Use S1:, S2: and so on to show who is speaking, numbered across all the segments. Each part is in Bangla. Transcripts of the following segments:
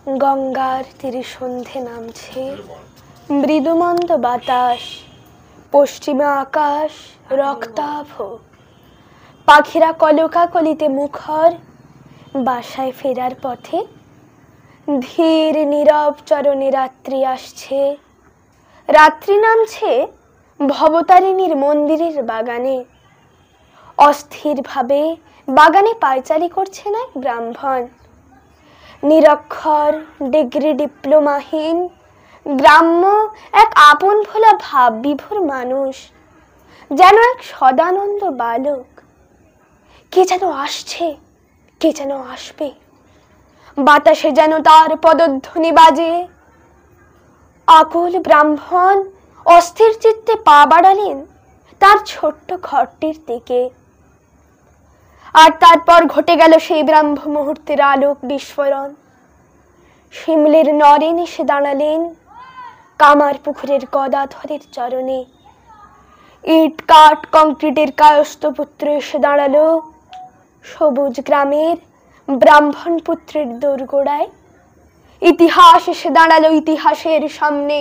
S1: গঙ্গার তীরে সন্ধে নামছে, মৃদুমন্দ বাতাস, পশ্চিমে আকাশ রক্তাভ, পাখিরা কলকাকলিতে মুখর, বাসায় ফেরার পথে ধীর নীরব চরণে রাত্রি আসছে। রাত্রি নামছে ভবতারিণীর মন্দিরের বাগানে। অস্থিরভাবে বাগানে পায়চারি করছেন এক ব্রাহ্মণ। নিরক্ষর, ডিগ্রি ডিপ্লোমাহীন, গ্রাম্য এক আপন ভোলা ভাব বিভোর মানুষ, যেন এক সদানন্দ বালক। কে যেন আসছে, কে যেন আসবে, বাতাসে যেন তার পদধ্বনি বাজে। আকুল ব্রাহ্মণ অস্থির চিত্তে পা বাড়ালেন তার ছোট্ট ঘরটির দিকে। আর তারপর ঘটে গেল সেই ব্রাহ্ম মুহূর্তের আলোক বিস্ফোরণ। শিমলের নরেন এসে দাঁড়ালেন কামার পুকুরের গদাধরের চরণে। ইট কাঠ কংক্রিটের কায়স্থ পুত্র এসে দাঁড়ালো সবুজ গ্রামের ব্রাহ্মণ পুত্রের দোরগোড়ায়। ইতিহাস এসে দাঁড়ালো ইতিহাসের সামনে।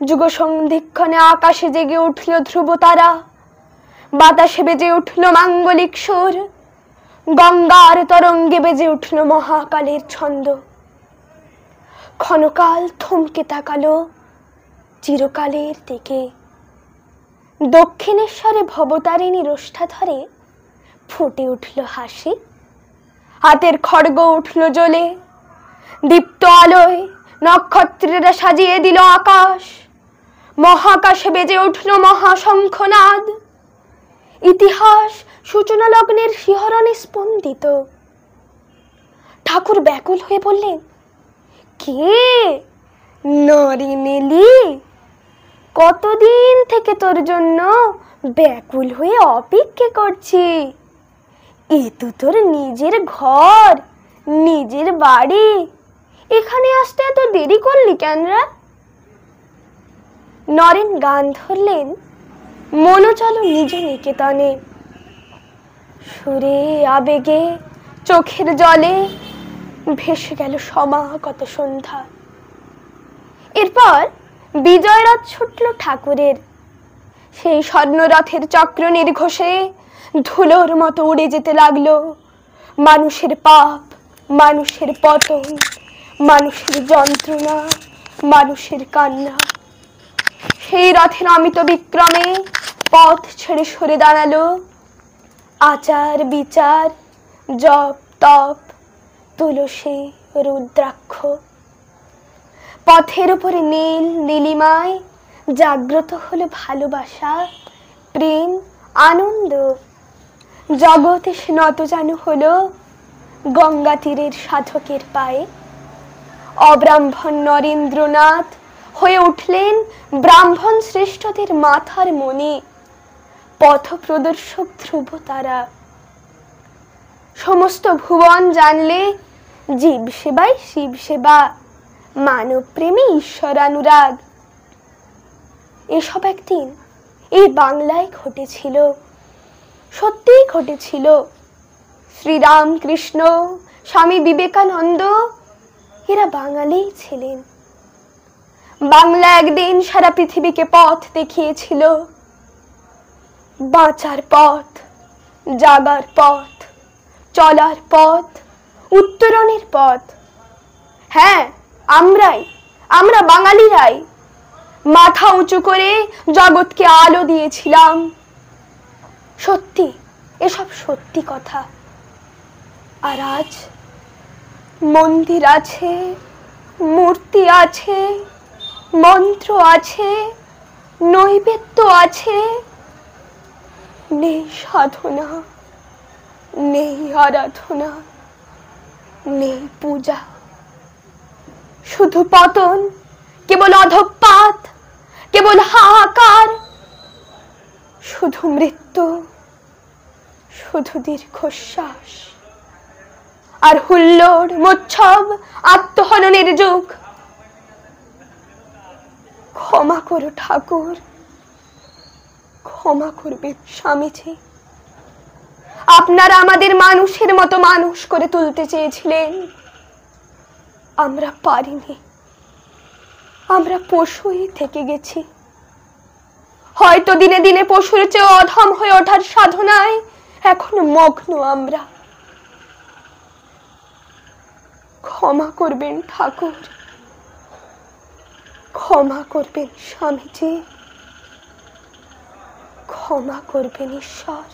S1: যুগ সন্ধিক্ষণে আকাশে জেগে উঠল ধ্রুব তারা, বাতাসে বেজে উঠল মাঙ্গলিক সুর, গঙ্গার তরঙ্গে বেজে উঠল মহাকালের ছন্দ। ক্ষণকাল থমকে তাকালো চিরকালের দিকে। দক্ষিণেশ্বরে ভবতারিণী রোষ্ঠা ধরে ফুটে উঠল হাসি, হাতের খড়গ উঠল জ্বলে। দীপ্ত আলোয় নক্ষত্রেরা সাজিয়ে দিল আকাশ, মহাকাশে বেজে উঠল মহাশঙ্খনাদ। ইতিহাস সূচনা লগ্নের শিহরণে স্পন্দিত। ঠাকুর ব্যাকুল হয়ে বললেন, কে? নরেন এলি? কতদিন থেকে তোর জন্য ব্যাকুল হয়ে অপেক্ষা করছি। এ তো তোর নিজের ঘর, নিজের বাড়ি, এখানে আসতে এত দেরি করলি কেন রে? নরেন গান ধরলেন মনো চলো নিজ নিকেতনে। সুরে আবেগে চোখের জলে ভেসে গেল সমাগত সন্ধ্যা। এরপর বিজয়রথ ছুটল ঠাকুরের। সেই স্বর্ণরথের চক্র নির্ঘোষে ধুলোর মতো উড়ে যেতে লাগলো মানুষের পাপ, মানুষের পতন, মানুষের যন্ত্রণা, মানুষের কান্না। সেই রথের অমিত বিক্রমে পথ ছেড়ে সরে দাঁড়ালো আচার বিচার, জপ তপ, তুলসী, রুদ্রাক্ষ। পথের উপরে নীল নীলিমায় জাগ্রত হলো ভালোবাসা, প্রেম, আনন্দ। জগৎ এসে নতজানু হলো গঙ্গা তীরের সাধকের পায়ে। অব্রাহ্মণ নরেন্দ্রনাথ হয়ে উঠলেন ব্রাহ্মণ শ্রেষ্ঠদের মাথার মণি, পথ প্রদর্শক ধ্রুব তারা। সমস্ত ভুবন জানলে জীব সেবাই শিব সেবা, মানব প্রেমে ঈশ্বরানুরাগ। এসব একদিন এই বাংলায় ঘটেছিল, সত্যিই ঘটেছিল। শ্রীরামকৃষ্ণ, স্বামী বিবেকানন্দ এরা বাঙালিই ছিলেন। বাংলা একদিন সারা পৃথিবীকে পথ দেখিয়েছিল, বাঁচার পথ, জাগার পথ, চলার পথ, উত্তরণের পথ। হ্যাঁ, আমরা বাঙালিরাই মাথা উঁচু করে জগৎকে আলো দিয়েছিলাম। সত্যি, এসব সত্যি কথা। আর আজ মন্দির আছে, মূর্তি আছে, মন্ত্র আছে, নৈবেদ্য আছে, নেই সাধনা, নেই আরাধনা, নেই পূজা। শুধু পতন, কেবল অধঃপাত, কেবল হাহাকার, শুধু মৃত্যু, শুধু দীর্ঘশ্বাস আর হুল্লোড়, মোচ্ছব, আত্মহননের যুগ। ক্ষমা করো ঠাকুর, ক্ষমা করবে স্বামীজি। আপনারা আমাদের মানুষের মতো মানুষ করে তুলতে চেয়েছিলেন, আমরা পারিনি, আমরা পশুই থেকে গেছি। হয়তো দিনে দিনে পশুর চেয়ে অধম হয়ে ওঠার সাধনায় এখন মগ্ন আমরা। ক্ষমা করবেন ঠাকুর, ক্ষমা করবেন স্বামীজি, ক্ষমা করবেন ঈশ্বর।